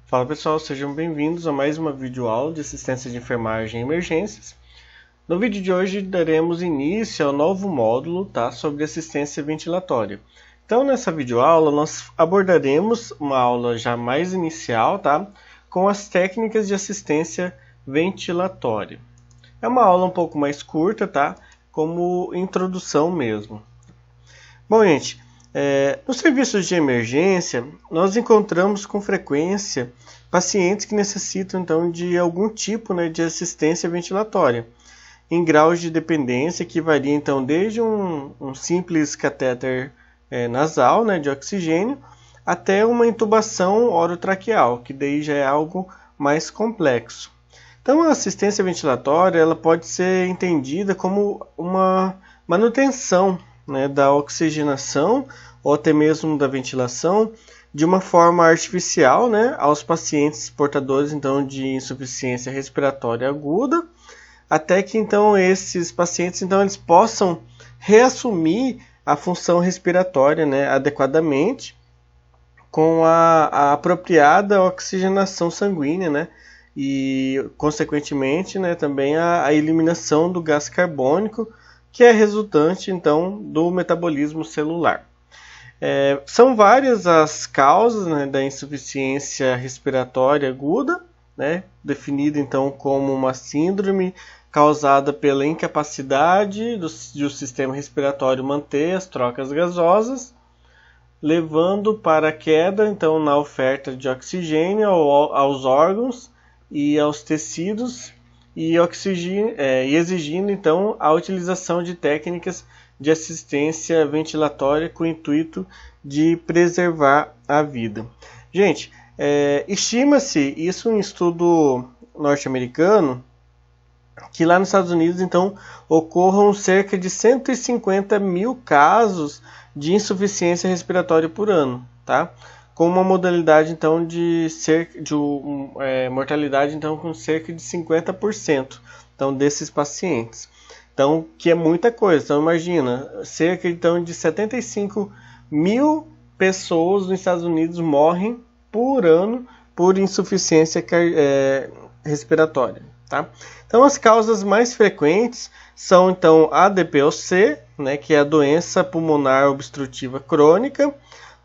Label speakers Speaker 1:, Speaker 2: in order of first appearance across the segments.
Speaker 1: Fala pessoal, sejam bem-vindos a mais uma videoaula de assistência de enfermagem em emergências. No vídeo de hoje daremos início ao novo módulo sobre assistência ventilatória. Então nessa videoaula nós abordaremos uma aula já mais inicial com as técnicas de assistência ventilatória. É uma aula um pouco mais curta, como introdução mesmo. Bom, gente, nos serviços de emergência, nós encontramos com frequência pacientes que necessitam então de algum tipo de assistência ventilatória, em graus de dependência que varia então desde um simples catéter nasal de oxigênio até uma intubação orotraqueal, que daí já é algo mais complexo. Então a assistência ventilatória ela pode ser entendida como uma manutenção da oxigenação ou até mesmo da ventilação de uma forma artificial aos pacientes portadores então de insuficiência respiratória aguda, até que então esses pacientes então eles possam reassumir a função respiratória adequadamente com a apropriada oxigenação sanguínea e consequentemente também a eliminação do gás carbônico, que é resultante então do metabolismo celular. São várias as causas da insuficiência respiratória aguda, definida então como uma síndrome causada pela incapacidade do sistema respiratório manter as trocas gasosas, levando para a queda então na oferta de oxigênio aos órgãos e aos tecidos e exigindo então a utilização de técnicas de assistência ventilatória com o intuito de preservar a vida. Gente, estima-se, isso em estudo norte-americano, que lá nos Estados Unidos então ocorram cerca de 150 mil casos de insuficiência respiratória por ano, com uma modalidade então de mortalidade então com cerca de 50% então desses pacientes. Então, que é muita coisa. Então, imagina, cerca então de 75 mil pessoas nos Estados Unidos morrem por ano por insuficiência respiratória, Então, as causas mais frequentes são então a DPOC, que é a doença pulmonar obstrutiva crônica,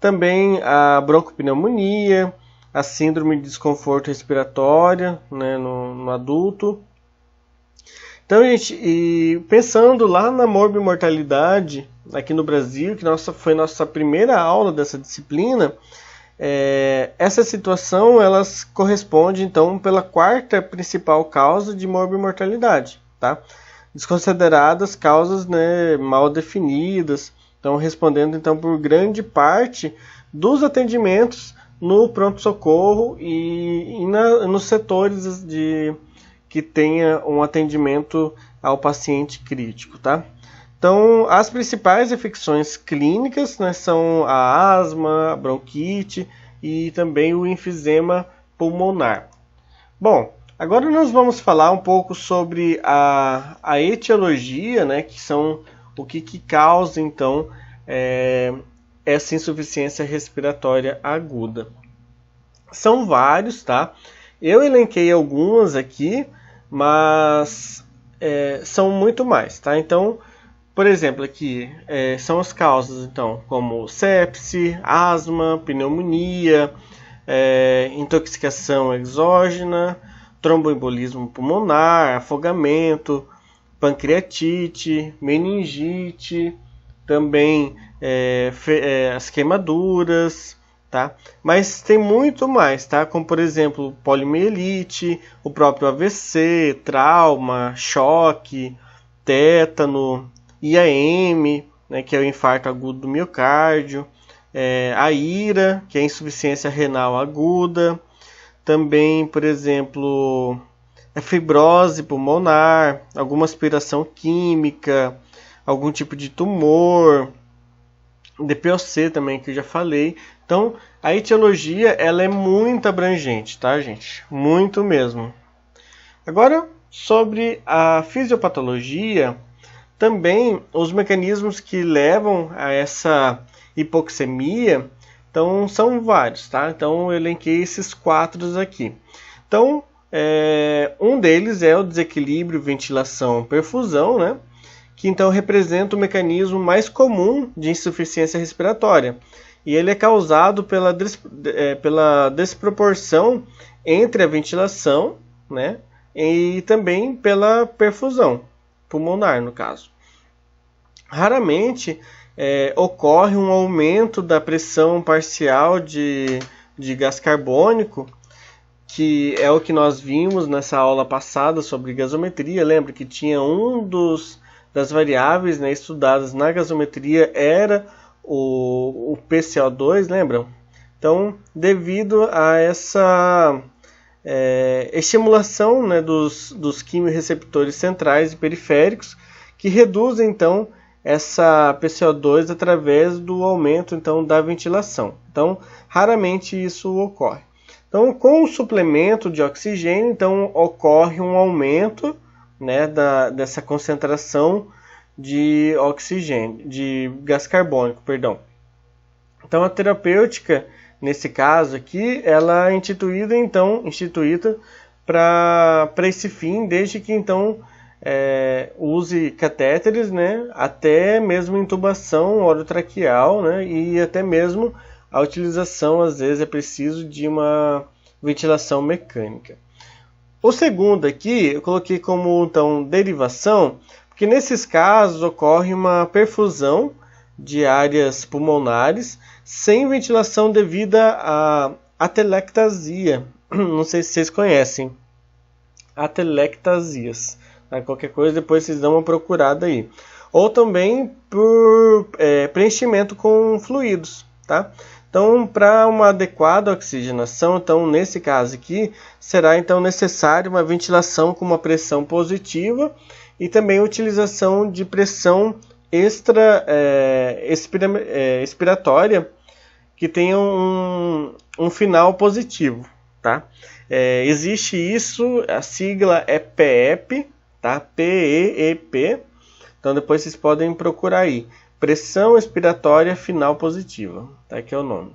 Speaker 1: também a broncopneumonia, a síndrome de desconforto respiratório no adulto. Então, gente, e pensando lá na morbimortalidade aqui no Brasil, que foi nossa primeira aula dessa disciplina, essa situação elas corresponde então pela quarta principal causa de morbimortalidade, desconsideradas causas mal definidas, então respondendo então por grande parte dos atendimentos no pronto-socorro e nos setores que tenha um atendimento ao paciente crítico, Então, as principais infecções clínicas são a asma, a bronquite e também o enfisema pulmonar. Bom, agora nós vamos falar um pouco sobre a etiologia, que são o que causa, então, essa insuficiência respiratória aguda. São vários, Eu elenquei algumas aqui, mas são muito mais, Então, por exemplo, aqui são as causas, então, como sepse, asma, pneumonia, intoxicação exógena, tromboembolismo pulmonar, afogamento, pancreatite, meningite, também as queimaduras, Mas tem muito mais, Como, por exemplo, poliomielite, o próprio AVC, trauma, choque, tétano, IAM, que é o infarto agudo do miocárdio, a IRA, que é a insuficiência renal aguda, também, por exemplo, a fibrose pulmonar, alguma aspiração química, algum tipo de tumor, DPOC também, que eu já falei. Então, a etiologia ela é muito abrangente, gente? Muito mesmo. Agora, sobre a fisiopatologia, também os mecanismos que levam a essa hipoxemia Então, são vários, tá? Então, eu elenquei esses 4 aqui. Então, um deles é o desequilíbrio ventilação-perfusão, né? Que então representa o mecanismo mais comum de insuficiência respiratória. E ele é causado pela desproporção entre a ventilação, né? E também pela perfusão pulmonar, no caso. Raramente ocorre um aumento da pressão parcial de gás carbônico, que é o que nós vimos nessa aula passada sobre gasometria. Lembra que tinha das variáveis, né, estudadas na gasometria era o PCO2, lembram? Então, devido a essa estimulação, né, dos quimiorreceptores centrais e periféricos, que reduzem então essa PCO2 através do aumento então da ventilação. Então, raramente isso ocorre. Então, com o suplemento de oxigênio, então ocorre um aumento, né, dessa concentração de oxigênio, de gás carbônico, perdão. Então, a terapêutica nesse caso aqui, ela é instituída para esse fim, desde que então use catéteres, né, até mesmo intubação orotraqueal, né, e até mesmo a utilização, às vezes, é preciso de uma ventilação mecânica. O segundo aqui, eu coloquei como então derivação, porque nesses casos ocorre uma perfusão de áreas pulmonares sem ventilação devido à atelectasia. Não sei se vocês conhecem. Atelectasias. Qualquer coisa, depois vocês dão uma procurada aí. Ou também por preenchimento com fluidos, tá? Então, para uma adequada oxigenação, então nesse caso aqui, será então necessário uma ventilação com uma pressão positiva e também a utilização de pressão expiratória que tenha um final positivo, tá? Existe isso, a sigla é PEP, tá? PEEP. Então depois vocês podem procurar aí. Pressão expiratória final positiva, tá? Que é o nome.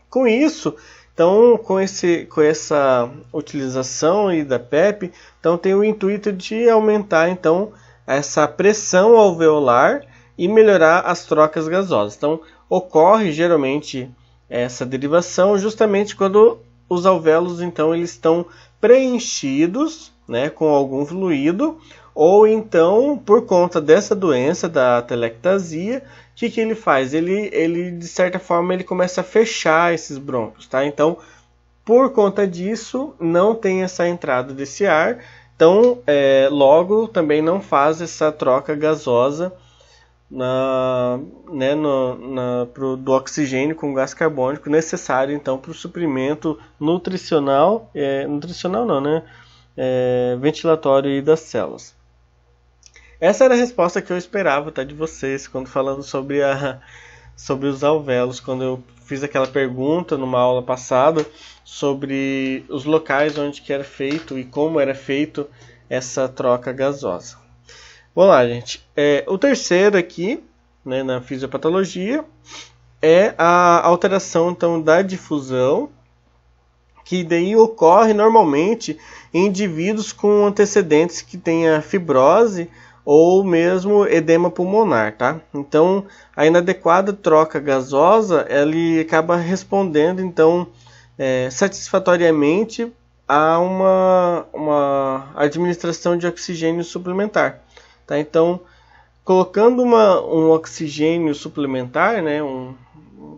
Speaker 1: Com isso, então com essa utilização aí da PEP, então tem o intuito de aumentar então essa pressão alveolar e melhorar as trocas gasosas. Então ocorre geralmente essa derivação justamente quando os alvéolos então eles estão preenchidos, né, com algum fluido, ou então por conta dessa doença da atelectasia, o que ele faz? Ele de certa forma ele começa a fechar esses brônquios, tá? Então por conta disso não tem essa entrada desse ar, então logo também não faz essa troca gasosa do oxigênio com gás carbônico necessário então para o suprimento nutricional, ventilatório e das células. Essa era a resposta que eu esperava, tá, de vocês quando falando sobre os alvéolos, quando eu fiz aquela pergunta numa aula passada sobre os locais onde que era feito e como era feito essa troca gasosa. Vamos lá, gente. O terceiro aqui, né, na fisiopatologia, é a alteração então, da difusão, que daí ocorre normalmente em indivíduos com antecedentes que tenha fibrose ou mesmo edema pulmonar, tá? Então, a inadequada troca gasosa, ele acaba respondendo então satisfatoriamente a uma administração de oxigênio suplementar. Tá? Então, colocando um oxigênio suplementar, né,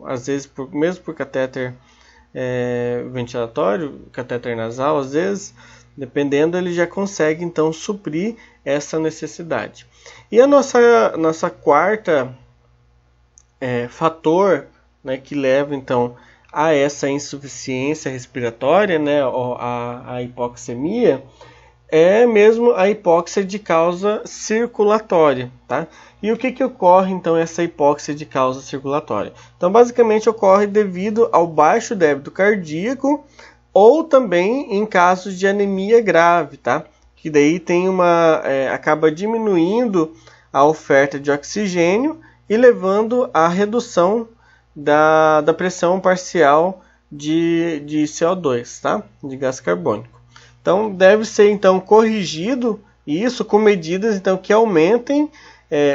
Speaker 1: às vezes mesmo por catéter ventilatório, catéter nasal, às vezes, dependendo, ele já consegue então suprir essa necessidade. E a nossa quarta fator, né, que leva então a essa insuficiência respiratória, né, a hipoxemia, é mesmo a hipóxia de causa circulatória, tá? E o que ocorre então essa hipóxia de causa circulatória? Então basicamente ocorre devido ao baixo débito cardíaco ou também em casos de anemia grave, tá? Que daí tem acaba diminuindo a oferta de oxigênio e levando à redução da pressão parcial de CO2, tá? De gás carbônico. Então, deve ser então corrigido isso com medidas então que aumentem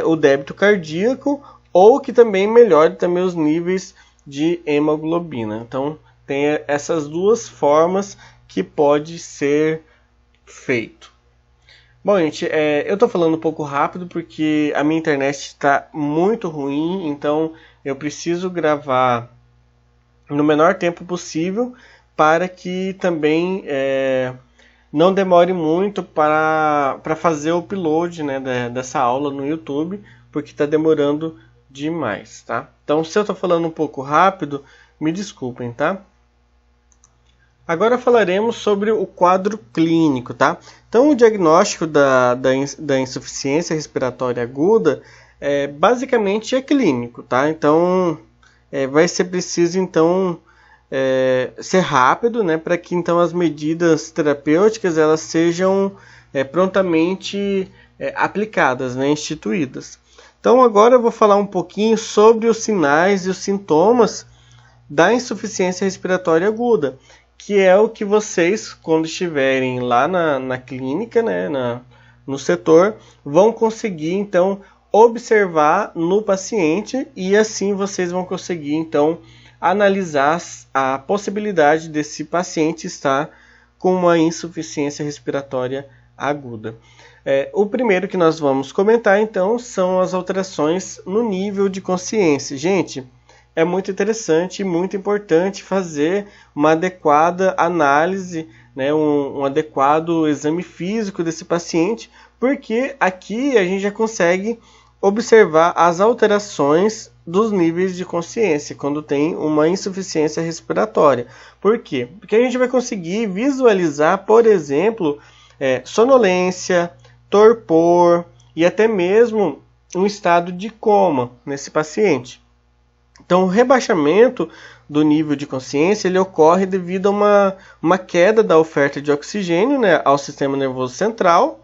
Speaker 1: o débito cardíaco ou que também melhore também os níveis de hemoglobina. Então, tem essas duas formas que pode ser feito. Bom, gente, eu estou falando um pouco rápido porque a minha internet está muito ruim, então eu preciso gravar no menor tempo possível para que também não demore muito para fazer o upload, né, dessa aula no YouTube, porque está demorando demais, tá? Então, se eu estou falando um pouco rápido, me desculpem, tá? Agora falaremos sobre o quadro clínico, tá? Então, o diagnóstico da insuficiência respiratória aguda basicamente é clínico, tá? Então, vai ser preciso, então, ser rápido, né? Para que, então, as medidas terapêuticas elas sejam prontamente aplicadas, né? Instituídas. Então, agora eu vou falar um pouquinho sobre os sinais e os sintomas da insuficiência respiratória aguda, que é o que vocês, quando estiverem lá na clínica, né, no setor, vão conseguir, então, observar no paciente e assim vocês vão conseguir, então, analisar a possibilidade desse paciente estar com uma insuficiência respiratória aguda. O primeiro que nós vamos comentar, então, são as alterações no nível de consciência. Gente, é muito interessante e muito importante fazer uma adequada análise, né, um adequado exame físico desse paciente, porque aqui a gente já consegue observar as alterações dos níveis de consciência quando tem uma insuficiência respiratória. Por quê? Porque a gente vai conseguir visualizar, por exemplo, sonolência, torpor e até mesmo um estado de coma nesse paciente. Então, o rebaixamento do nível de consciência ele ocorre devido a uma queda da oferta de oxigênio, né, ao sistema nervoso central,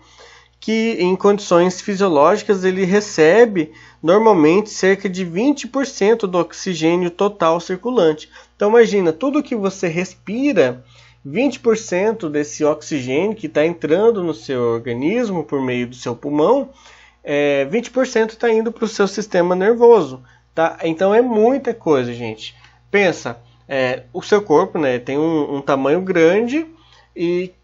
Speaker 1: que em condições fisiológicas ele recebe normalmente cerca de 20% do oxigênio total circulante. Então, imagina, tudo que você respira, 20% desse oxigênio que está entrando no seu organismo por meio do seu pulmão, 20% está indo para o seu sistema nervoso. Tá? Então é muita coisa, gente. Pensa, o seu corpo, né, tem um tamanho grande e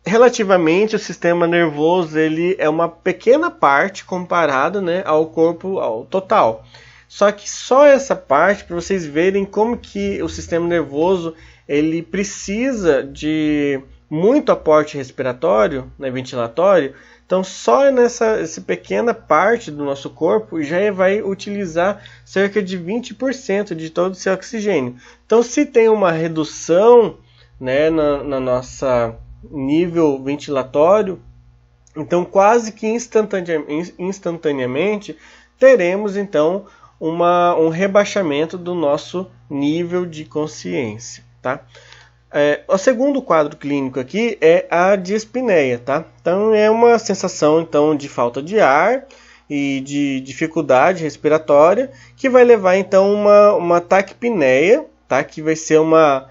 Speaker 1: relativamente o sistema nervoso ele é uma pequena parte comparado, né, ao corpo ao total. Só que só essa parte, para vocês verem como que o sistema nervoso ele precisa de muito aporte respiratório, né, ventilatório. Então, só essa pequena parte do nosso corpo já vai utilizar cerca de 20% de todo esse oxigênio. Então, se tem uma redução, né, na nossa nível ventilatório, então quase que instantaneamente teremos então um rebaixamento do nosso nível de consciência, tá? O segundo quadro clínico aqui é a dispneia, tá? Então é uma sensação então de falta de ar e de dificuldade respiratória que vai levar então uma taquipneia, tá? Que vai ser uma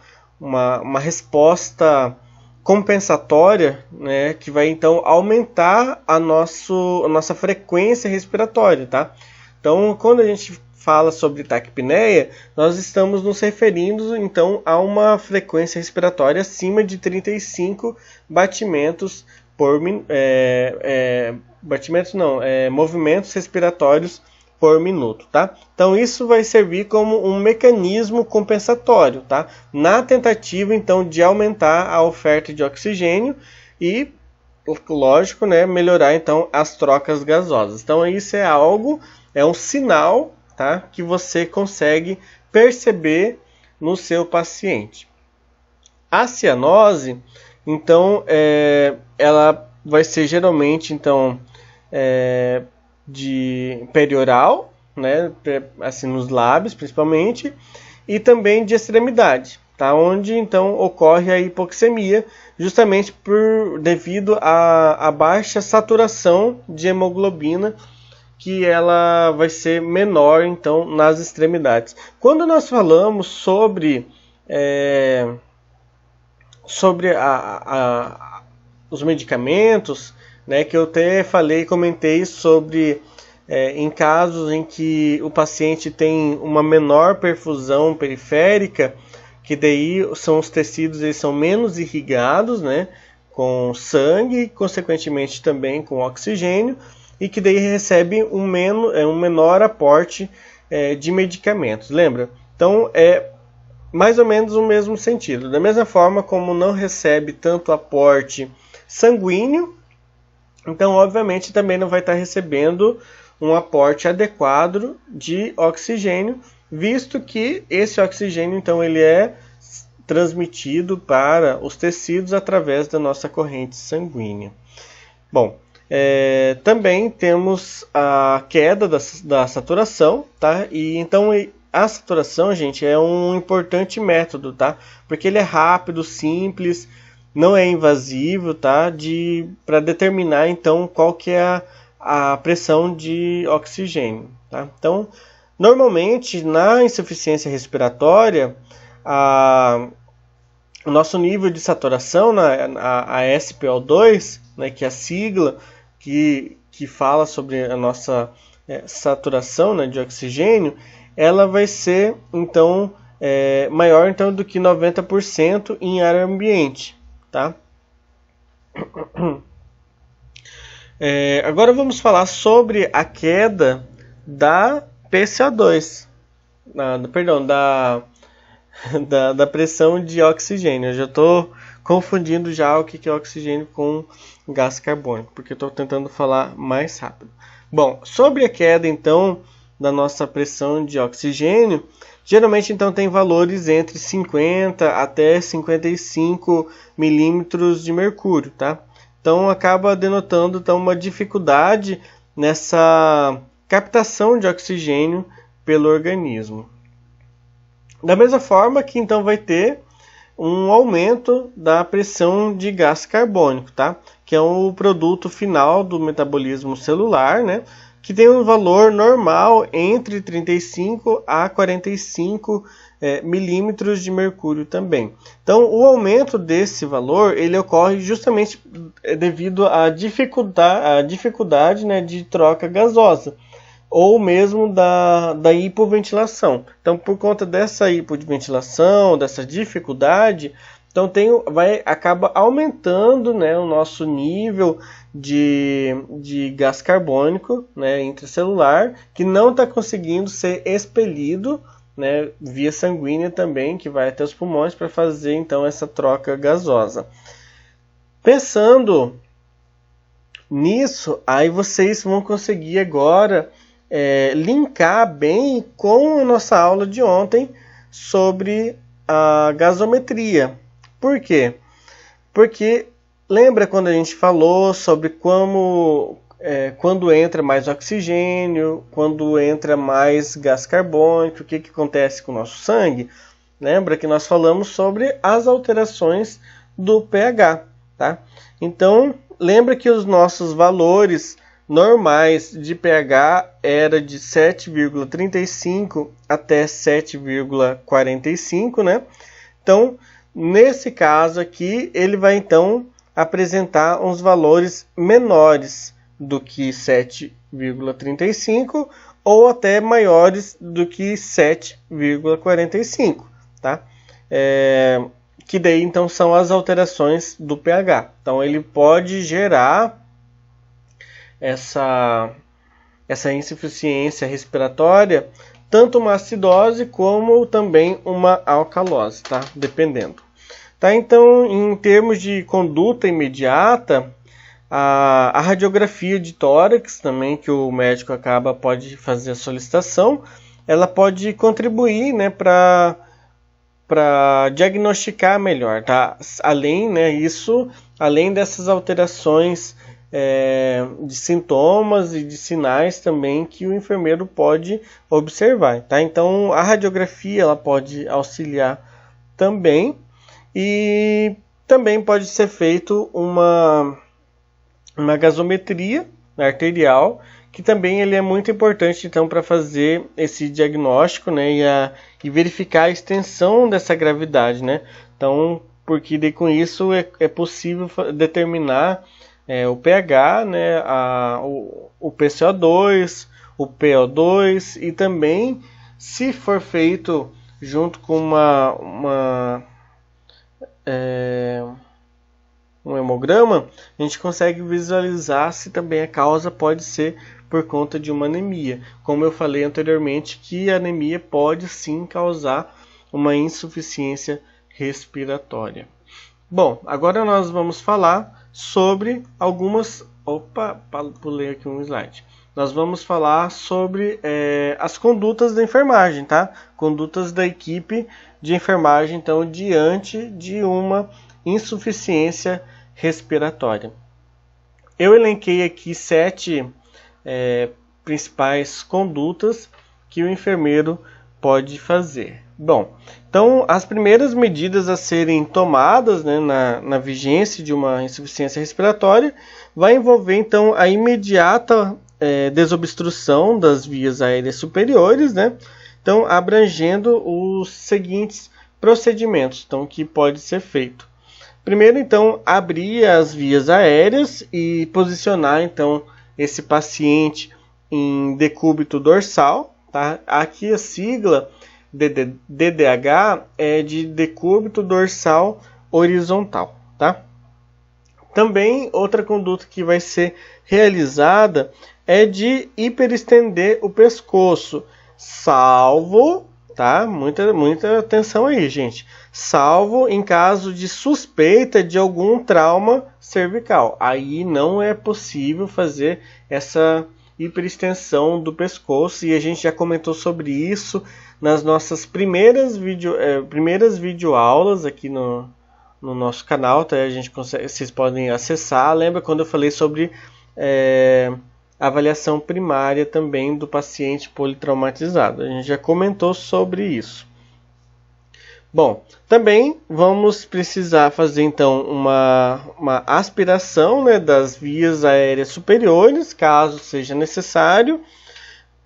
Speaker 1: resposta compensatória, né? Que vai então aumentar a nossa frequência respiratória, tá? Então quando a gente fala sobre taquipneia, nós estamos nos referindo então a uma frequência respiratória acima de 35 batimentos por movimentos respiratórios por minuto, tá? Então isso vai servir como um mecanismo compensatório, tá? Na tentativa então de aumentar a oferta de oxigênio e, lógico, né, melhorar então as trocas gasosas. Então isso é um sinal, tá, que você consegue perceber no seu paciente. A cianose, então, ela vai ser geralmente então de perioral, né, assim nos lábios principalmente, e também de extremidade, tá, onde então ocorre a hipoxemia, justamente devido à baixa saturação de hemoglobina que ela vai ser menor então nas extremidades. Quando nós falamos sobre os medicamentos, né, que eu até comentei sobre em casos em que o paciente tem uma menor perfusão periférica, que daí são os tecidos, eles são menos irrigados, né, com sangue, consequentemente também com oxigênio, e que daí recebe um menor aporte de medicamentos, lembra? Então é mais ou menos o mesmo sentido. Da mesma forma como não recebe tanto aporte sanguíneo, então obviamente também não vai estar recebendo um aporte adequado de oxigênio, visto que esse oxigênio então ele é transmitido para os tecidos através da nossa corrente sanguínea. Bom, também temos a queda da saturação, tá? E então a saturação, gente, é um importante método, tá? Porque ele é rápido, simples, não é invasivo, tá? Para determinar então qual que é a pressão de oxigênio, tá? Então, normalmente na insuficiência respiratória, o nosso nível de saturação, a SpO2, né, que é a sigla que fala sobre a nossa saturação, né, de oxigênio, ela vai ser então maior então do que 90% em ar ambiente, tá? Agora vamos falar sobre a queda da PCO2, da pressão de oxigênio. Eu já estou confundindo já o que é oxigênio com gás carbônico, porque eu estou tentando falar mais rápido. Bom, sobre a queda então da nossa pressão de oxigênio, geralmente então tem valores entre 50 até 55 milímetros de mercúrio, tá? Então acaba denotando então uma dificuldade nessa captação de oxigênio pelo organismo. Da mesma forma que então vai ter um aumento da pressão de gás carbônico, tá? Que é o produto final do metabolismo celular, né? Que tem um valor normal entre 35 a 45 milímetros de mercúrio também. Então, o aumento desse valor ele ocorre justamente devido à dificuldade, né, de troca gasosa, ou mesmo da hipoventilação. Então, por conta dessa hipoventilação, dessa dificuldade, então acaba aumentando, né, o nosso nível de gás carbônico, né, intracelular, que não está conseguindo ser expelido, né, via sanguínea também, que vai até os pulmões para fazer então essa troca gasosa. Pensando nisso, aí vocês vão conseguir agora linkar bem com a nossa aula de ontem sobre a gasometria. Por quê? Porque lembra quando a gente falou sobre quando entra mais oxigênio, quando entra mais gás carbônico, o que acontece com o nosso sangue? Lembra que nós falamos sobre as alterações do pH, tá? Então, lembra que os nossos valores normais de pH era de 7,35 até 7,45, né? Então, nesse caso aqui, ele vai então apresentar uns valores menores do que 7,35 ou até maiores do que 7,45, tá? Que daí então são as alterações do pH. Então ele pode gerar essa insuficiência respiratória, tanto uma acidose como também uma alcalose, tá? Dependendo. Tá? Então, em termos de conduta imediata, a radiografia de tórax também, que o médico pode fazer a solicitação, ela pode contribuir, né, para diagnosticar melhor, tá? Além dessas alterações de sintomas e de sinais também que o enfermeiro pode observar, tá? Então a radiografia ela pode auxiliar também, e também pode ser feito uma gasometria arterial, que também ele é muito importante então para fazer esse diagnóstico, né, e verificar a extensão dessa gravidade, né? Então, porque daí com isso é possível determinar o pH, né, o PCO2, o PO2 e também, se for feito junto com um hemograma, a gente consegue visualizar se também a causa pode ser por conta de uma anemia. Como eu falei anteriormente, que a anemia pode sim causar uma insuficiência respiratória. Bom, agora nós vamos falar sobre algumas... Opa, pulei aqui um slide. Nós vamos falar sobre as condutas da enfermagem, tá? Condutas da equipe de enfermagem, então, diante de uma insuficiência respiratória. Eu elenquei aqui 7 principais condutas que o enfermeiro pode fazer. Bom, então as primeiras medidas a serem tomadas, né, na vigência de uma insuficiência respiratória vai envolver então a imediata desobstrução das vias aéreas superiores, né? Então abrangendo os seguintes procedimentos, então, que pode ser feito. Primeiro, então, abrir as vias aéreas e posicionar então esse paciente em decúbito dorsal, tá? Aqui a sigla DDH é de decúbito dorsal horizontal, tá? Também outra conduta que vai ser realizada é de hiperestender o pescoço, salvo, tá? Muita atenção aí, gente. Salvo em caso de suspeita de algum trauma cervical. Aí não é possível fazer essa hiperextensão do pescoço e a gente já comentou sobre isso nas nossas primeiras videoaulas aqui no nosso canal, tá? Vocês podem acessar. Lembra quando eu falei sobre avaliação primária também do paciente politraumatizado? A gente já comentou sobre isso. Bom, também vamos precisar fazer então uma aspiração, né, das vias aéreas superiores, caso seja necessário.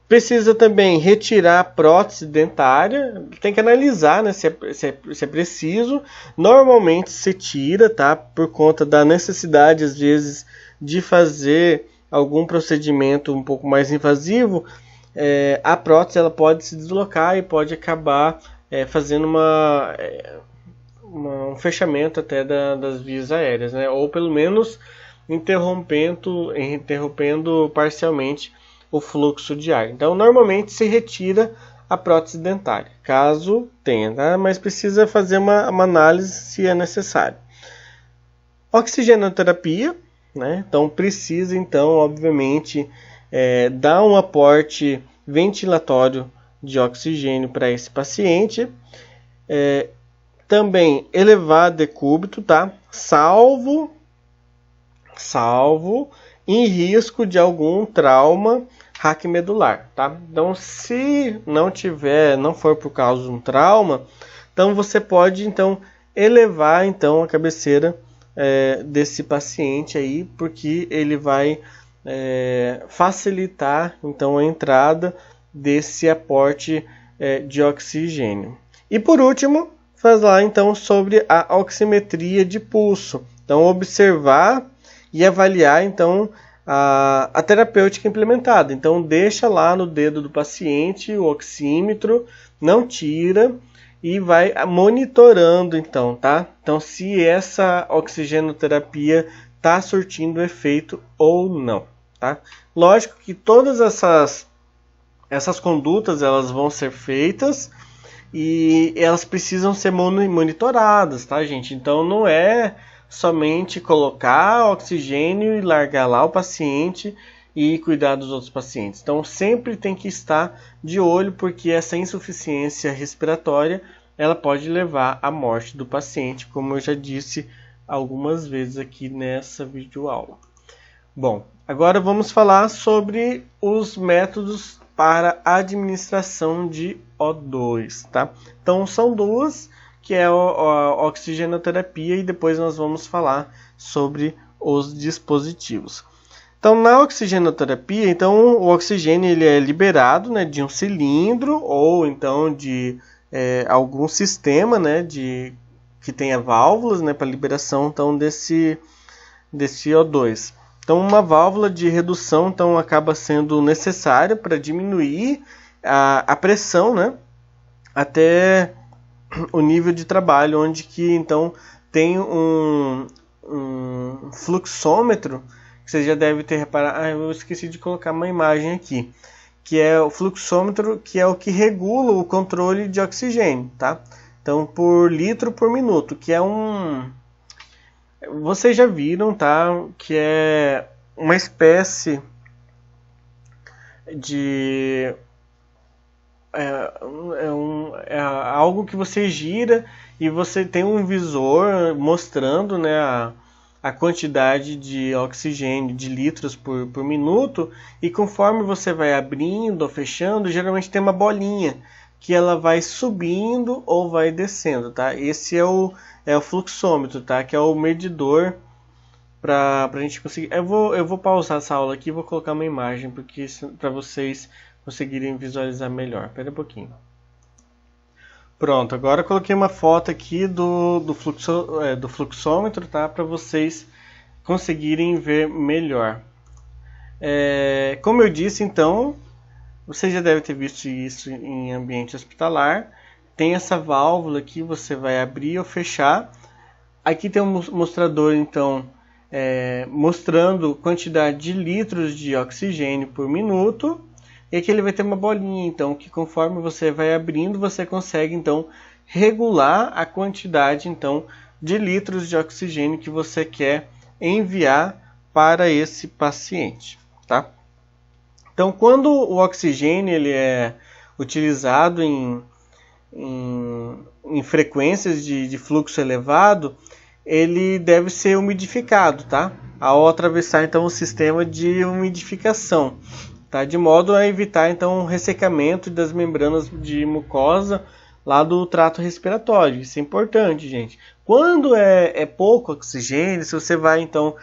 Speaker 1: Precisa também retirar a prótese dentária, tem que analisar, né, se é preciso. Normalmente se tira, tá, por conta da necessidade às vezes de fazer algum procedimento um pouco mais invasivo. A prótese ela pode se deslocar e pode acabar fazendo um fechamento até das vias aéreas, né? Ou pelo menos interrompendo parcialmente o fluxo de ar. Então, normalmente se retira a prótese dentária, caso tenha, tá? Mas precisa fazer uma análise se é necessário. Oxigenoterapia, né? Então, precisa, obviamente, dar um aporte ventilatório de oxigênio para esse paciente. Também elevar decúbito, tá? Salvo em risco de algum trauma raquimedular, tá? Então, se não for por causa de um trauma, então você pode elevar a cabeceira desse paciente aí, porque ele vai facilitar a entrada desse aporte de oxigênio. E por último, falar sobre a oximetria de pulso. Então, observar e avaliar a terapêutica implementada. Então, deixa lá no dedo do paciente o oxímetro, não tira e vai monitorando, tá? Então, se essa oxigenoterapia está surtindo efeito ou não, tá? Lógico que todas essas condutas elas vão ser feitas e elas precisam ser monitoradas, tá, gente? Então, não é somente colocar oxigênio e largar lá o paciente e cuidar dos outros pacientes. Então, sempre tem que estar de olho, porque essa insuficiência respiratória ela pode levar à morte do paciente, como eu já disse algumas vezes aqui nessa videoaula. Bom, agora vamos falar sobre os métodos para administração de O2, tá? Então, são duas, que é a oxigenoterapia, e depois nós vamos falar sobre os dispositivos. Então, na oxigenoterapia, então, o oxigênio ele é liberado, né, de um cilindro ou então de algum sistema, né, que tenha válvulas, né, para liberação então, desse O2. Então, uma válvula de redução então, acaba sendo necessária para diminuir a pressão, né, até o nível de trabalho, onde que então tem um fluxômetro, que você já deve ter reparado. Eu esqueci de colocar uma imagem aqui, que é o fluxômetro, que é o que regula o controle de oxigênio, tá? Então, por litro por minuto, que é vocês já viram, tá? Que é uma espécie de algo que você gira e você tem um visor mostrando, né, a quantidade de oxigênio de litros por minuto, e conforme você vai abrindo ou fechando, geralmente tem uma bolinha que ela vai subindo ou vai descendo, tá? Esse é o fluxômetro, tá? Que é o medidor para a gente conseguir. Eu vou pausar essa aula aqui e vou colocar uma imagem porque para vocês conseguirem visualizar melhor. Espera um pouquinho. Pronto, agora eu coloquei uma foto aqui do fluxômetro, tá? Para vocês conseguirem ver melhor. Como eu disse, então, você já deve ter visto isso em ambiente hospitalar. Tem essa válvula aqui, você vai abrir ou fechar. Aqui tem um mostrador, então, mostrando quantidade de litros de oxigênio por minuto. E aqui ele vai ter uma bolinha, então, que conforme você vai abrindo, você consegue, então, regular a quantidade, então, de litros de oxigênio que você quer enviar para esse paciente, tá? Então, quando o oxigênio ele é utilizado em frequências de fluxo elevado, ele deve ser umidificado, tá? Ao atravessar, então, o sistema de umidificação. Tá? De modo a evitar então o ressecamento das membranas de mucosa lá do trato respiratório. Isso é importante, gente. Quando é pouco oxigênio, se você vai então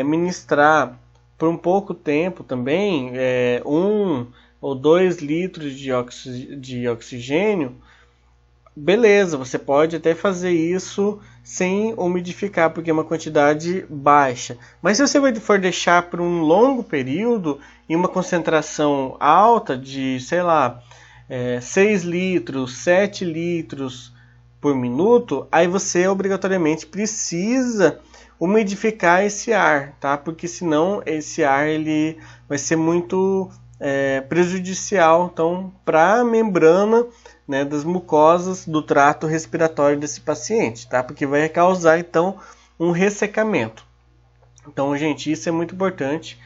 Speaker 1: ministrar por um pouco tempo também 1 ou 2 litros de oxigênio, beleza, você pode até fazer isso sem umidificar, porque é uma quantidade baixa. Mas se você for deixar por um longo período, em uma concentração alta de, sei lá, 6 litros, 7 litros por minuto, aí você obrigatoriamente precisa umidificar esse ar, tá? Porque senão esse ar ele vai ser muito prejudicial então, para a membrana, né, das mucosas do trato respiratório desse paciente, tá? Porque vai causar então um ressecamento. Então, gente, isso é muito importante.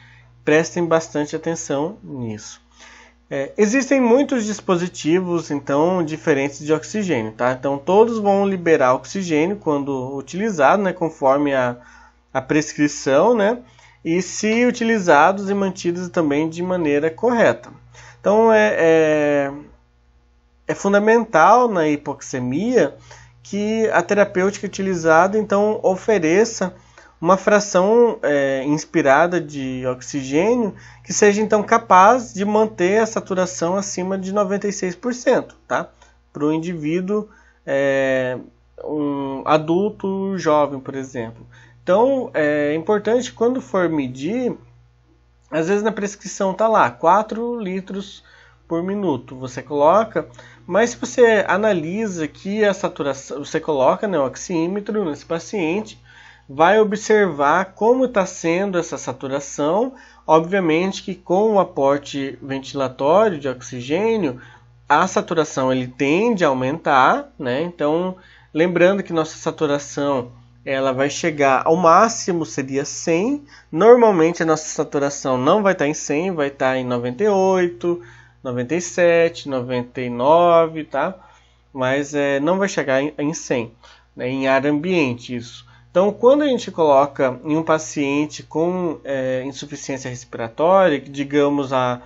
Speaker 1: Prestem bastante atenção nisso. Existem muitos dispositivos então diferentes de oxigênio, tá? Então todos vão liberar oxigênio quando utilizado, né, conforme a prescrição, né? E se utilizados e mantidos também de maneira correta. Então é fundamental na hipoxemia que a terapêutica utilizada então ofereça uma fração inspirada de oxigênio que seja então capaz de manter a saturação acima de 96%, tá? Para o indivíduo um adulto jovem, por exemplo. Então é importante quando for medir, às vezes na prescrição está lá 4 litros por minuto, você coloca, mas se você analisa que a saturação, você coloca, né, o oxímetro nesse paciente, vai observar como está sendo essa saturação. Obviamente que com o aporte ventilatório de oxigênio, a saturação ele tende a aumentar, né? Então, lembrando que nossa saturação ela vai chegar ao máximo seria 100. Normalmente a nossa saturação não vai estar em 100, vai estar em 98, 97, 99, tá? Mas não vai chegar em 100, né? Em ar ambiente isso. Então, quando a gente coloca em um paciente com insuficiência respiratória, que digamos a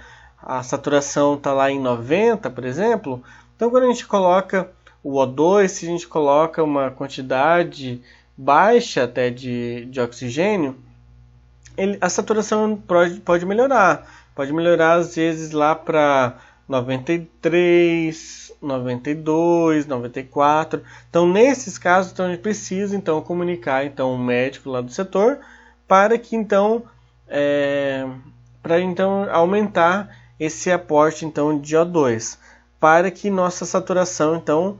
Speaker 1: saturação está lá em 90, por exemplo, então quando a gente coloca o O2, se a gente coloca uma quantidade baixa até de oxigênio, a saturação pode melhorar. Pode melhorar às vezes lá para 93, 92, 94. Então, nesses casos, então, a gente precisa então comunicar então o médico lá do setor para que então aumentar esse aporte então de O2, para que nossa saturação então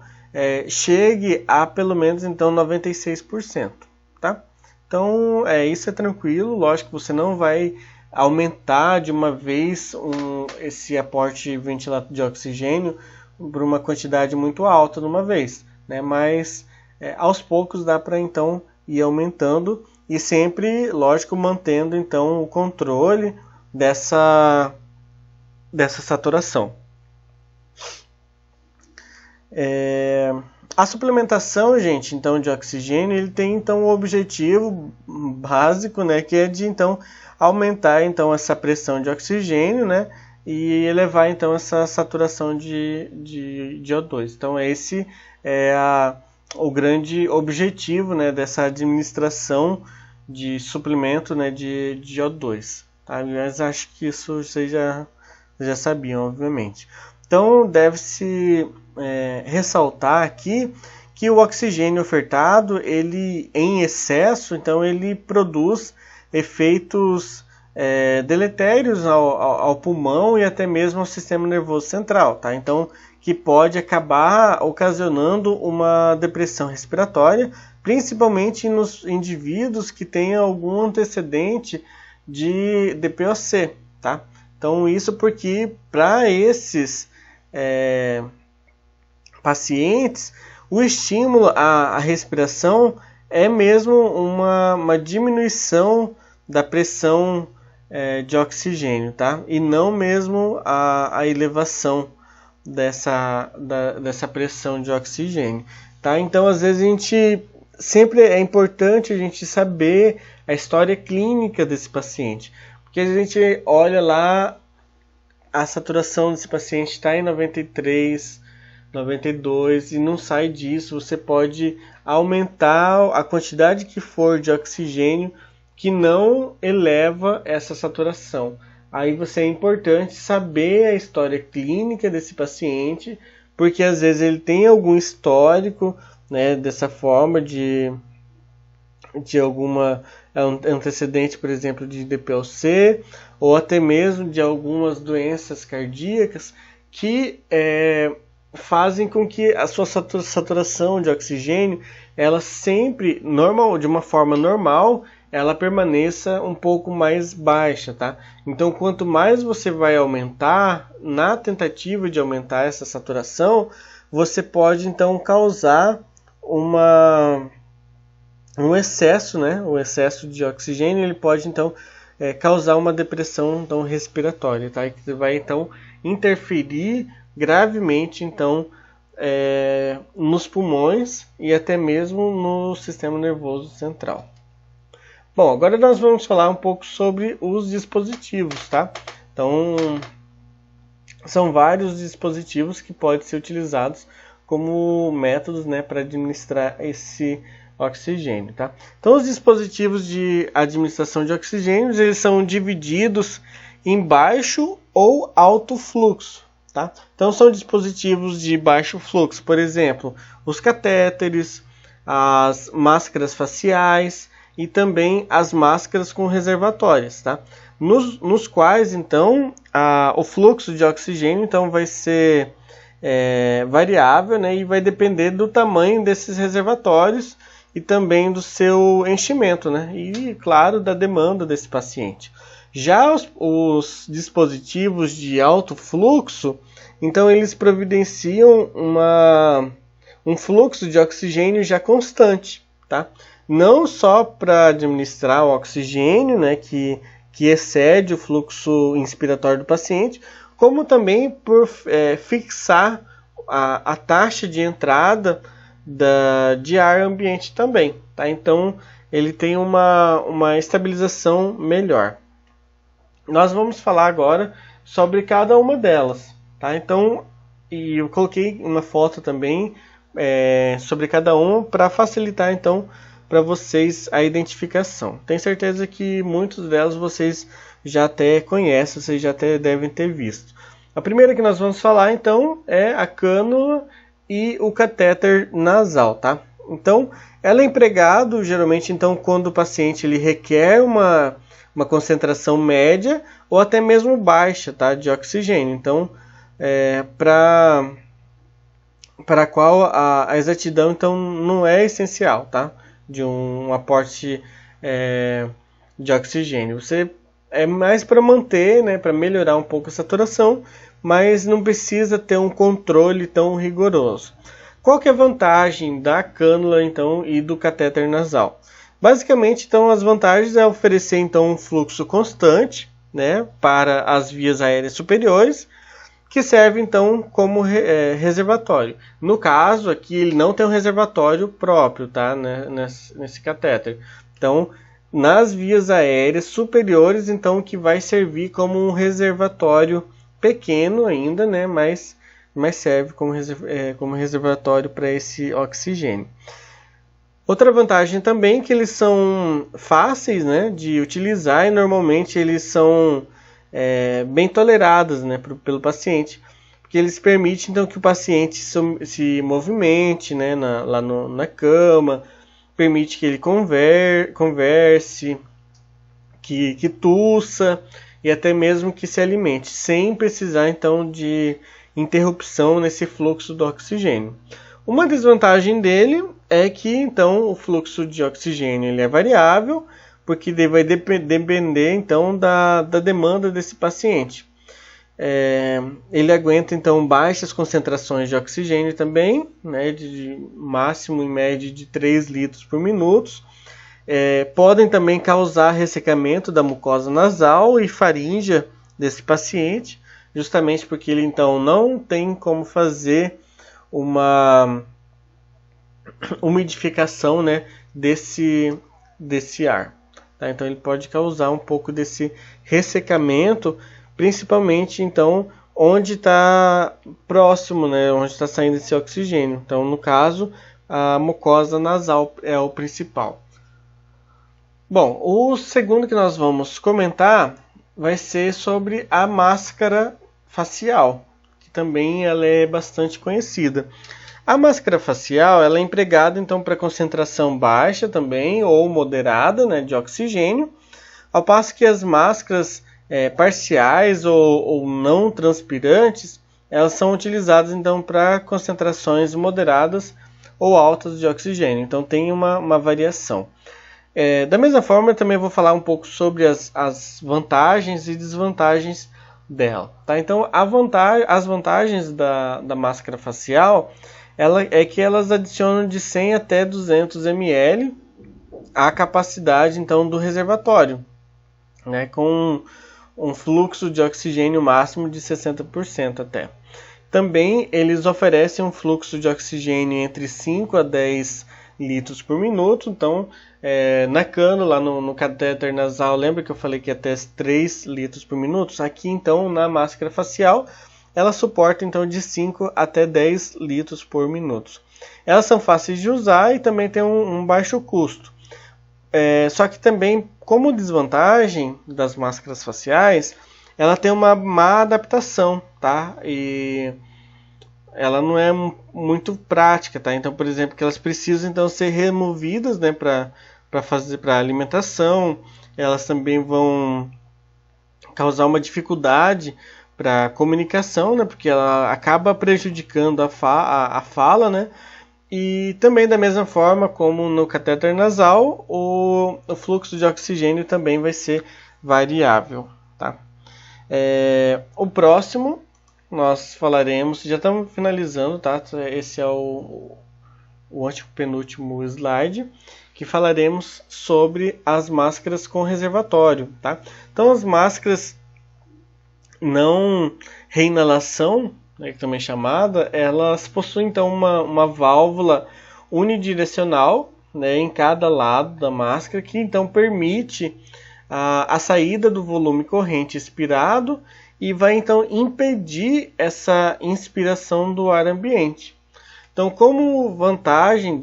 Speaker 1: chegue a pelo menos então 96%, tá? Então, isso é tranquilo, lógico que você não vai aumentar de uma vez esse aporte ventilatório de oxigênio por uma quantidade muito alta de uma vez, né? Mas aos poucos dá para então ir aumentando e sempre, lógico, mantendo então o controle dessa saturação. A suplementação, gente, então de oxigênio, ele tem então o objetivo básico, né, que é de então aumentar então essa pressão de oxigênio, né, e elevar então essa saturação de O2. Então esse é o grande objetivo, né, dessa administração de suplemento, né, de O2. Tá? Mas acho que isso vocês já sabiam, obviamente. Então deve-se ressaltar aqui que o oxigênio ofertado, ele em excesso, então ele produz efeitos deletérios ao pulmão e até mesmo ao sistema nervoso central, tá? Então, que pode acabar ocasionando uma depressão respiratória, principalmente nos indivíduos que tenham algum antecedente de DPOC, tá? Então, isso porque para esses pacientes, o estímulo à respiração é mesmo uma diminuição da pressão de oxigênio, tá? E não mesmo a elevação dessa pressão de oxigênio, tá? Então, às vezes, sempre é importante a gente saber a história clínica desse paciente, porque a gente olha lá, a saturação desse paciente está em 93, 92 e não sai disso. Você pode aumentar a quantidade que for de oxigênio que não eleva essa saturação. Aí é importante saber a história clínica desse paciente, porque às vezes ele tem algum histórico, né, dessa forma de alguma antecedente, por exemplo, de DPOC, ou até mesmo de algumas doenças cardíacas que fazem com que a sua saturação de oxigênio, ela sempre, de uma forma normal, ela permaneça um pouco mais baixa, tá? Então, quanto mais você vai aumentar, na tentativa de aumentar essa saturação, você pode, então, causar um excesso, né? O excesso de oxigênio, ele pode, então, causar uma depressão, então, respiratória, tá? E que vai, então, interferir gravemente, então, nos pulmões e até mesmo no sistema nervoso central. Bom, agora nós vamos falar um pouco sobre os dispositivos, tá? Então, são vários dispositivos que podem ser utilizados como métodos, né, para administrar esse oxigênio, tá? Então, os dispositivos de administração de oxigênio, eles são divididos em baixo ou alto fluxo, tá? Então, são dispositivos de baixo fluxo, por exemplo, os catéteres, as máscaras faciais e também as máscaras com reservatórios, tá? Nos quais, então, o fluxo de oxigênio então, vai ser variável, né, e vai depender do tamanho desses reservatórios e também do seu enchimento, né, e, claro, da demanda desse paciente. Já os dispositivos de alto fluxo, então, eles providenciam um fluxo de oxigênio já constante, tá? Não só para administrar o oxigênio, né, que excede o fluxo inspiratório do paciente, como também por fixar a taxa de entrada de ar ambiente também, tá? Então, ele tem uma estabilização melhor. Nós vamos falar agora sobre cada uma delas, tá? Então, e eu coloquei uma foto também sobre cada uma para facilitar, então, para vocês a identificação. Tenho certeza que muitos delas vocês já até conhecem, vocês já até devem ter visto. A primeira que nós vamos falar então é a cânula e o catéter nasal, tá? Então, ela é empregado geralmente então quando o paciente ele requer uma concentração média ou até mesmo baixa, tá, de oxigênio. Então, para a qual a exatidão então não é essencial, tá, de um aporte de oxigênio. Você é mais para manter, né, para melhorar um pouco a saturação, mas não precisa ter um controle tão rigoroso. Qual que é a vantagem da cânula então e do catéter nasal? Basicamente, então, as vantagens é oferecer então um fluxo constante, né, para as vias aéreas superiores, que serve então como reservatório. No caso aqui ele não tem um reservatório próprio, tá, né, nesse catéter. Então, nas vias aéreas superiores, então, que vai servir como um reservatório pequeno ainda, né, mas serve como reservatório para esse oxigênio. Outra vantagem também é que eles são fáceis, né, de utilizar e normalmente eles são bem tolerados, né, pelo paciente, porque eles permitem então que o paciente se movimente, né, lá na cama, permite que ele converse, que tussa e até mesmo que se alimente, sem precisar então de interrupção nesse fluxo do oxigênio. Uma desvantagem dele é que então o fluxo de oxigênio ele é variável, porque vai depender então da demanda desse paciente. Ele aguenta então baixas concentrações de oxigênio também, né, de máximo em média de 3 litros por minuto. Podem também causar ressecamento da mucosa nasal e faríngea desse paciente, justamente porque ele então não tem como fazer uma umidificação, né, desse ar. Tá? Então ele pode causar um pouco desse ressecamento, principalmente então onde está próximo, né, onde está saindo esse oxigênio. Então, no caso, a mucosa nasal é o principal. Bom, o segundo que nós vamos comentar vai ser sobre a máscara facial, que também ela é bastante conhecida. A máscara facial ela é empregada então para concentração baixa também ou moderada, né, de oxigênio, ao passo que as máscaras parciais ou não transpirantes elas são utilizadas então para concentrações moderadas ou altas de oxigênio. Então tem uma variação. Da mesma forma, eu também vou falar um pouco sobre as vantagens e desvantagens dela. Tá? Então, as vantagens da máscara facial é que elas adicionam de 100 até 200 ml a capacidade então, do reservatório, né? Com um fluxo de oxigênio máximo de 60% até. Também eles oferecem um fluxo de oxigênio entre 5 a 10 litros por minuto. Então, na cânula, no catéter nasal, lembra que eu falei que até 3 litros por minuto? Aqui, então, na máscara facial, ela suporta então de 5 até 10 litros por minuto. Elas são fáceis de usar e também tem um baixo custo. Só que também, como desvantagem das máscaras faciais, ela tem uma má adaptação, tá? E ela não é muito prática, tá? Então, por exemplo, que elas precisam então ser removidas, né, para alimentação. Elas também vão causar uma dificuldade para comunicação, né, porque ela acaba prejudicando a fala, né? E também da mesma forma como no catéter nasal, o fluxo de oxigênio também vai ser variável, tá? O próximo nós falaremos, já estamos finalizando, tá? Esse é o antepenúltimo slide, que falaremos sobre as máscaras com reservatório, tá? Então as máscaras não reinalação, né, que também é chamada, elas possuem então uma válvula unidirecional, né, em cada lado da máscara, que então permite a saída do volume corrente expirado e vai então impedir essa inspiração do ar ambiente. Então, como vantagem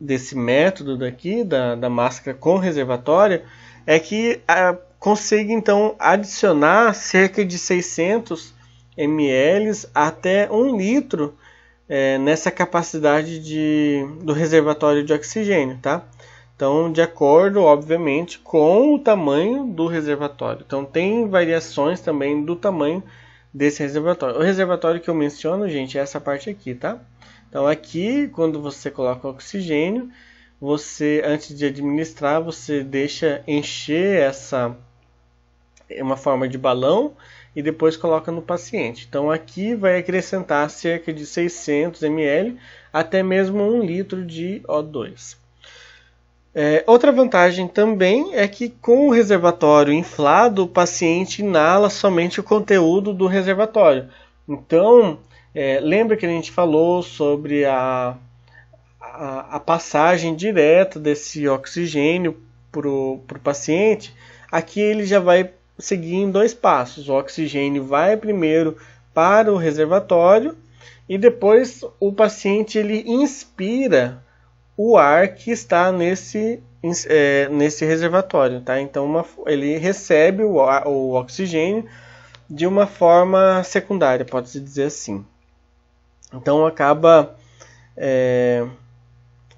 Speaker 1: desse método daqui, da máscara com reservatório, é que consiga então adicionar cerca de 600 ml até 1 litro nessa capacidade do reservatório de oxigênio, tá? Então, de acordo, obviamente, com o tamanho do reservatório. Então, tem variações também do tamanho desse reservatório. O reservatório que eu menciono, gente, é essa parte aqui, tá? Então, aqui, quando você coloca o oxigênio, você, antes de administrar, você deixa encher uma forma de balão e depois coloca no paciente. Então, aqui vai acrescentar cerca de 600 ml, até mesmo 1 litro de O2. Outra vantagem também é que com o reservatório inflado, o paciente inala somente o conteúdo do reservatório. Então, lembra que a gente falou sobre a passagem direta desse oxigênio para o paciente? Aqui ele já vai seguir em 2 passos. O oxigênio vai primeiro para o reservatório e depois o paciente ele inspira o ar que está nesse reservatório, tá? Então ele recebe o oxigênio de uma forma secundária, pode-se dizer assim. Então acaba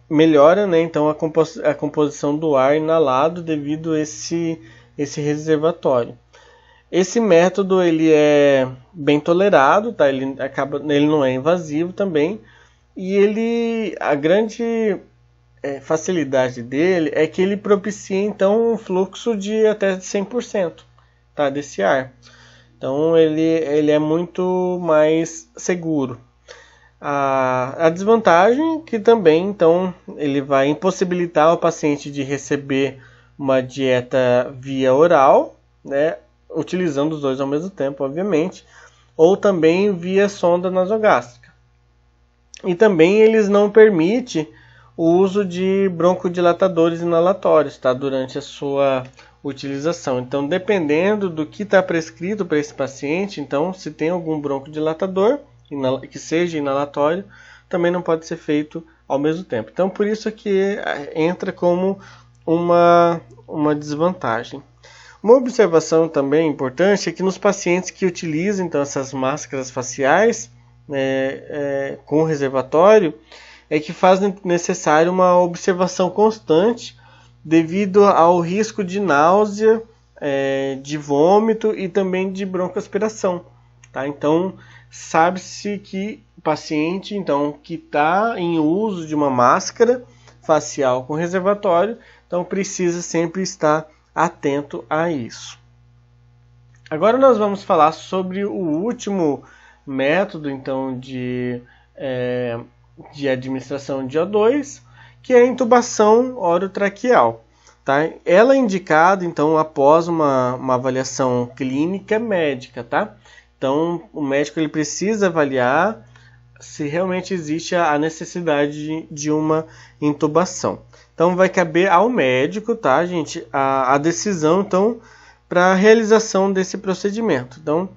Speaker 1: melhora, né? Então a composição do ar inalado devido a esse reservatório. Esse método ele é bem tolerado, tá? Ele não é invasivo também. E a grande facilidade dele é que ele propicia então um fluxo de até 100%, tá, desse ar. Então ele é muito mais seguro. A desvantagem que também então ele vai impossibilitar o paciente de receber uma dieta via oral, né, utilizando os dois ao mesmo tempo, obviamente, ou também via sonda nasogástrica. E também eles não permitem o uso de broncodilatadores inalatórios, tá, durante a sua utilização. Então, dependendo do que está prescrito para esse paciente, então, se tem algum broncodilatador que seja inalatório, também não pode ser feito ao mesmo tempo. Então, por isso que entra como uma desvantagem. Uma observação também importante é que nos pacientes que utilizam então, essas máscaras faciais, com reservatório, é que faz necessário uma observação constante devido ao risco de náusea, de vômito e também de broncoaspiração, tá? Então, sabe-se que o paciente então, que está em uso de uma máscara facial com reservatório, então precisa sempre estar atento a isso. Agora nós vamos falar sobre o último método então de administração de O2, que é a intubação orotraqueal, tá? Ela é indicada então após uma avaliação clínica médica, tá? Então o médico ele precisa avaliar se realmente existe a necessidade de uma intubação. Então vai caber ao médico, tá, gente, a decisão então para a realização desse procedimento. Então,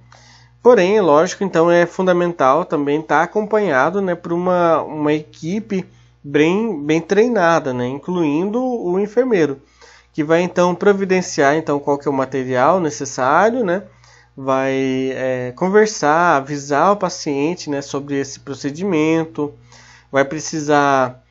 Speaker 1: porém, é lógico, então é fundamental também estar acompanhado, né, por uma equipe bem treinada, né, incluindo o enfermeiro, que vai então providenciar então qual que é o material necessário, né, vai conversar, avisar o paciente, né, sobre esse procedimento, vai precisar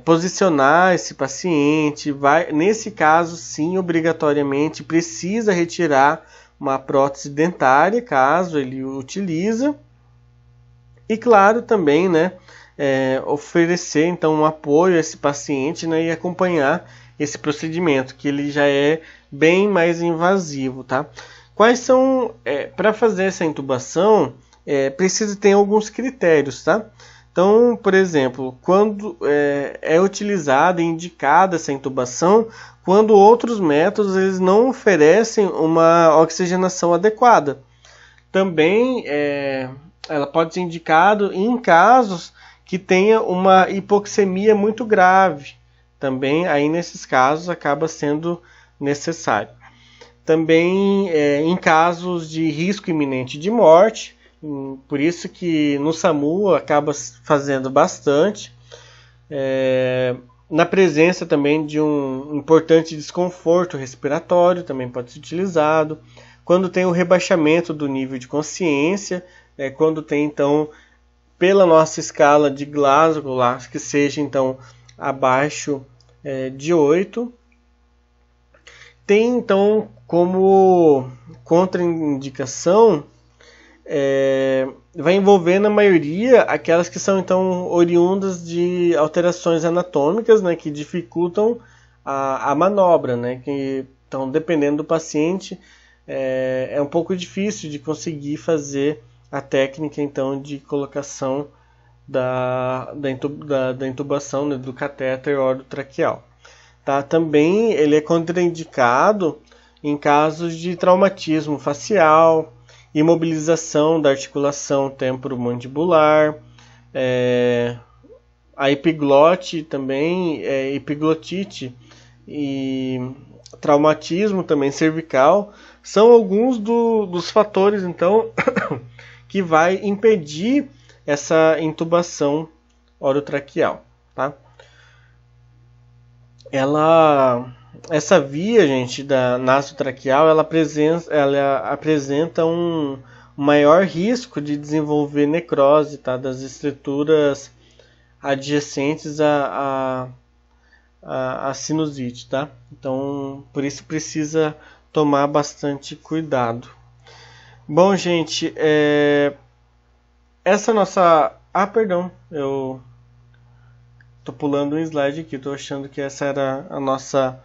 Speaker 1: posicionar esse paciente, nesse caso sim, obrigatoriamente precisa retirar uma prótese dentária, caso ele utiliza, e claro também, né, oferecer então um apoio a esse paciente, né, e acompanhar esse procedimento, que ele já é bem mais invasivo, tá? Quais são, para fazer essa intubação, precisa ter alguns critérios, tá? Então, por exemplo, quando é utilizada e indicada essa intubação, quando outros métodos eles não oferecem uma oxigenação adequada. Também ela pode ser indicada em casos que tenha uma hipoxemia muito grave. Também aí nesses casos acaba sendo necessário. Também em casos de risco iminente de morte, por isso que no SAMU acaba fazendo bastante. Na presença também de um importante desconforto respiratório, também pode ser utilizado. Quando tem o rebaixamento do nível de consciência, quando tem então, pela nossa escala de Glasgow, lá, que seja então abaixo de 8. Tem então como contraindicação, vai envolver na maioria aquelas que são então oriundas de alterações anatômicas, né, que dificultam a manobra, né, que então, dependendo do paciente, é um pouco difícil de conseguir fazer a técnica então de colocação da intubação, né, do catéter orotraqueal. Tá? Também ele é contraindicado em casos de traumatismo facial, imobilização da articulação temporomandibular, a epiglote também, epiglotite e traumatismo também cervical, são alguns dos fatores então que vai impedir essa intubação orotraqueal, tá? Essa via, gente, da nasotraqueal, ela apresenta um maior risco de desenvolver necrose, tá, das estruturas adjacentes à sinusite, tá? Então, por isso precisa tomar bastante cuidado. Bom, gente, essa nossa... Ah, perdão, eu tô pulando um slide aqui, tô achando que essa era a nossa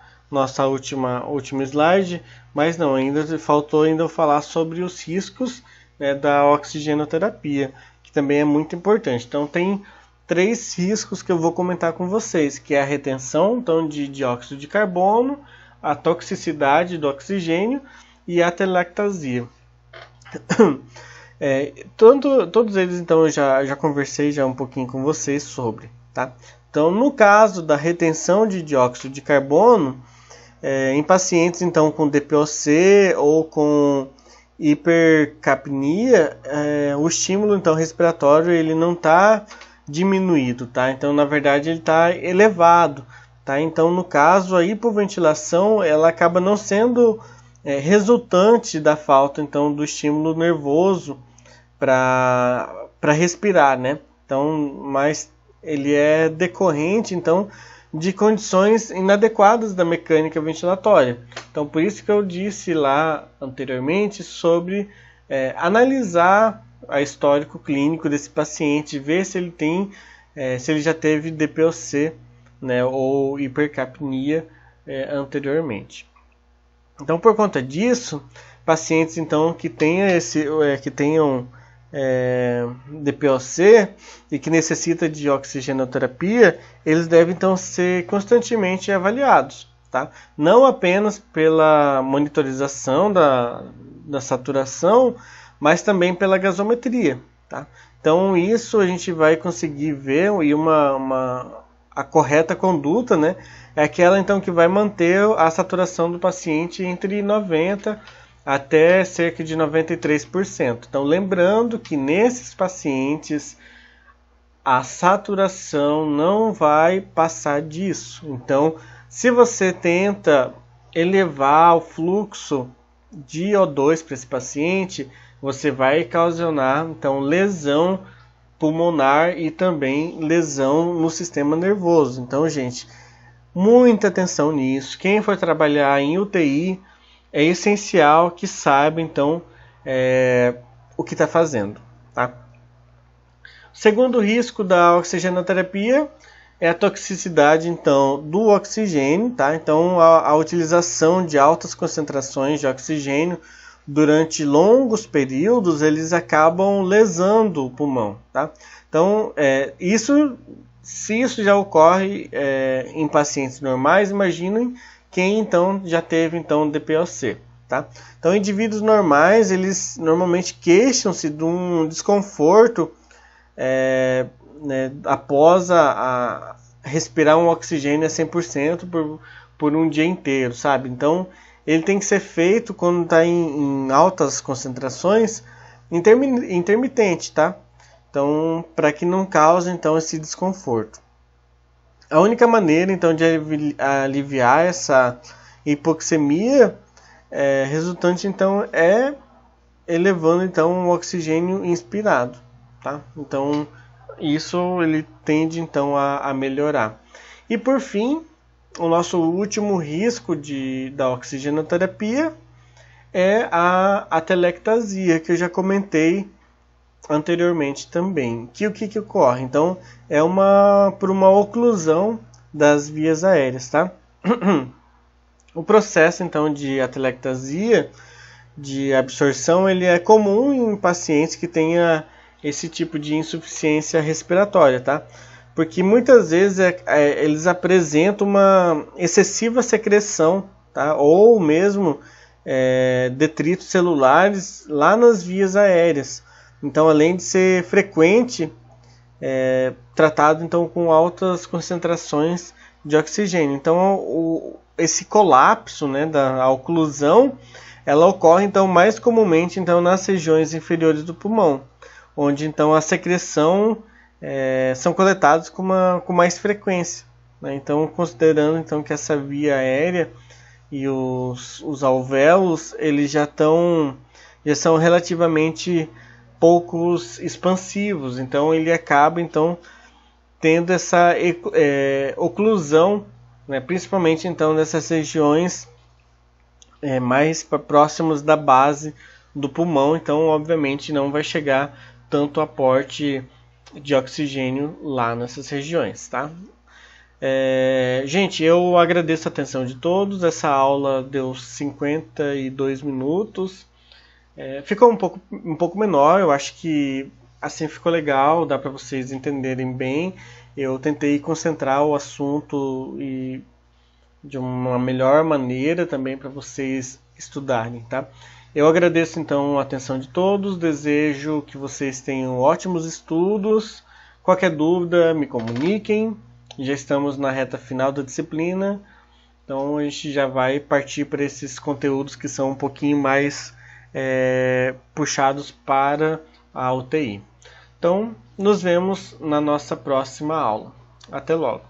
Speaker 1: última slide, mas não, faltou eu falar sobre os riscos, né, da oxigenoterapia, que também é muito importante. Então tem 3 riscos que eu vou comentar com vocês, que é a retenção então, de dióxido de carbono, a toxicidade do oxigênio e a telactasia. Todos eles então eu já conversei já um pouquinho com vocês sobre, tá? Então, no caso da retenção de dióxido de carbono, em pacientes então com DPOC ou com hipercapnia, o estímulo então respiratório ele não está diminuído, tá? Então, na verdade, ele está elevado, tá? Então, no caso, a hipoventilação ela acaba não sendo resultante da falta então do estímulo nervoso para respirar, né? Então, mas ele é decorrente então de condições inadequadas da mecânica ventilatória. Então, por isso que eu disse lá anteriormente sobre analisar a histórico clínico desse paciente, ver se ele tem, se ele já teve DPOC, né, ou hipercapnia anteriormente. Então, por conta disso, pacientes então que tenham DPOC e que necessita de oxigenoterapia, eles devem então ser constantemente avaliados, tá? Não apenas pela monitorização da saturação, mas também pela gasometria, tá? Então isso a gente vai conseguir ver, e a correta conduta, né, é aquela então que vai manter a saturação do paciente entre 90% até cerca de 93%. Então, lembrando que nesses pacientes a saturação não vai passar disso. Então, se você tenta elevar o fluxo de O2 para esse paciente, você vai ocasionar então lesão pulmonar e também lesão no sistema nervoso. Então, gente, muita atenção nisso. Quem for trabalhar em UTI, é essencial que saiba, então, o que está fazendo. Tá? O segundo risco da oxigenoterapia é a toxicidade, então, do oxigênio. Tá? Então, a utilização de altas concentrações de oxigênio durante longos períodos, eles acabam lesando o pulmão. Tá? Então, se isso já ocorre em pacientes normais, imaginem quem então já teve então DPOC, tá? Então, indivíduos normais, eles normalmente queixam-se de um desconforto né, após a respirar um oxigênio a 100% por um dia inteiro, sabe? Então, ele tem que ser feito quando está em altas concentrações, intermitente, tá? Então, para que não cause então esse desconforto. A única maneira então de aliviar essa hipoxemia resultante então é elevando então o oxigênio inspirado, tá? Então isso ele tende então a melhorar. E por fim, o nosso último risco da oxigenoterapia é a atelectasia, que eu já comentei anteriormente também. O que ocorre? Então, por uma oclusão das vias aéreas, tá? O processo, então, de atelectasia, de absorção, ele é comum em pacientes que tenha esse tipo de insuficiência respiratória, tá? Porque muitas vezes eles apresentam uma excessiva secreção, tá? Ou mesmo detritos celulares lá nas vias aéreas. Então, além de ser frequente, tratado então com altas concentrações de oxigênio. Então, esse colapso, né, da oclusão, ela ocorre então mais comumente então nas regiões inferiores do pulmão, onde então a secreção são coletados com mais frequência, né? Então, considerando então que essa via aérea e os alvéolos eles já são relativamente poucos expansivos, então ele acaba então tendo essa oclusão, né? Principalmente então nessas regiões mais próximas da base do pulmão, então obviamente não vai chegar tanto aporte de oxigênio lá nessas regiões, tá? Gente, eu agradeço a atenção de todos. Essa aula deu 52 minutos. Ficou um pouco menor, eu acho que assim ficou legal, dá para vocês entenderem bem. Eu tentei concentrar o assunto de uma melhor maneira também para vocês estudarem, tá? Eu agradeço então a atenção de todos, desejo que vocês tenham ótimos estudos. Qualquer dúvida, me comuniquem. Já estamos na reta final da disciplina, então a gente já vai partir para esses conteúdos que são um pouquinho mais puxados para a UTI. Então, nos vemos na nossa próxima aula. Até logo!